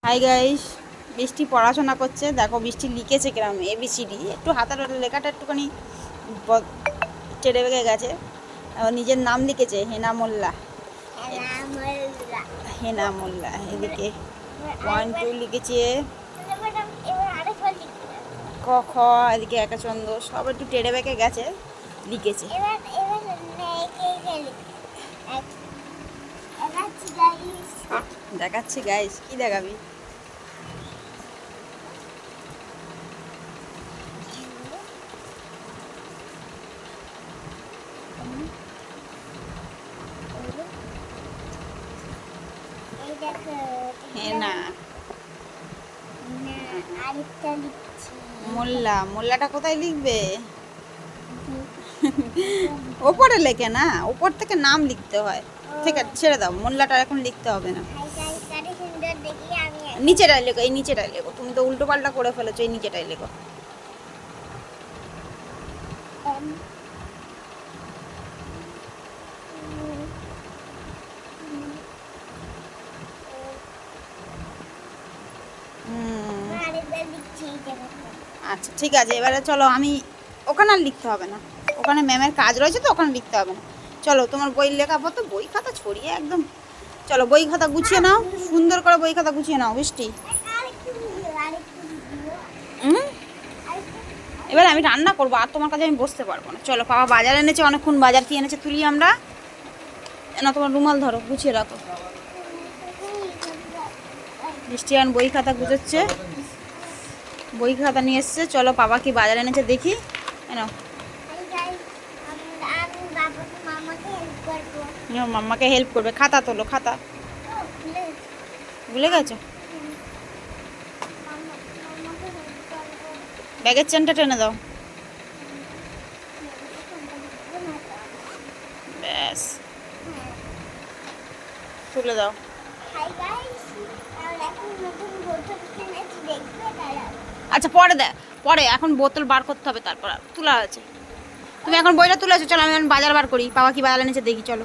Hi guys, বৃষ্টি পড়াশোনা করছে। দেখো বৃষ্টি লিখেছে কিরম ABCD, একটু হাতের লেখাটা একটুখানি চেড়ে বেগে গেছে। নিজের নাম লিখেছে হেনা মোল্লা। হেনা মোল্লা এদিকে 1 2 লিখেছে, ক খ, এদিকে একাচন্দ্র, সব একটু টেড়ে বেঁকে গেছে লিখেছে। দেখাচ্ছি গাইস, কি দেখাবি? হেনা মোল্লা। মোল্লাটা কোথায় লিখবে? ওপরে লেখে না, ওপর থেকে নাম লিখতে হয়। ঠিক আছে, ছেড়ে দাও, মোল্লাটা এখন লিখতে হবে না। নিচেটাই লেখো, এই নিচেটাই লেখো। তুমি তো উল্টো পাল্টা করে ফেলেছো, এই নিচেটাই লেখো। আচ্ছা ঠিক আছে, এবারে চলো, আমি ওখানে আর লিখতে হবে না, ওখানে ম্যামের কাজ রয়েছে তো, ওখানে লিখতে হবে না। চলো তোমার বই লেখাপত্র, বই খাতা ছড়িয়ে একদম। চলো বই খাতা গুছিয়ে নাও, সুন্দর করে বই খাতা গুছিয়ে নাও বৃষ্টি। এবার আমি রান্না করবো, আর তোমার কাছে আমি বসতে পারবো না। চলো, বাবা বাজার এনেছে, অনেকক্ষণ বাজার কি এনেছে তুলি আমরা। না, তোমার রুমাল ধরো, গুছিয়ে রাখো। বৃষ্টি আর বই খাতা গুছোচ্ছে, বই খাতা নিয়ে এসছে। চলো বাবা কি বাজার এনেছে দেখি। নাও, মাম্মাকে হেল্প করবে। খাতা তোলো, খাতা ভুলে গেছো? ব্যাগের চেনটা টেনে দাও, ব্যাস তুলে দাও। আচ্ছা পরে পরে, এখন বোতল বার করতে হবে, তারপর তোলা আছে। তুমি এখন বইটা তুলে আছো, চলো আমি বাজার বার করি, বাবা কি বাজার এনেছে দেখি, চলো।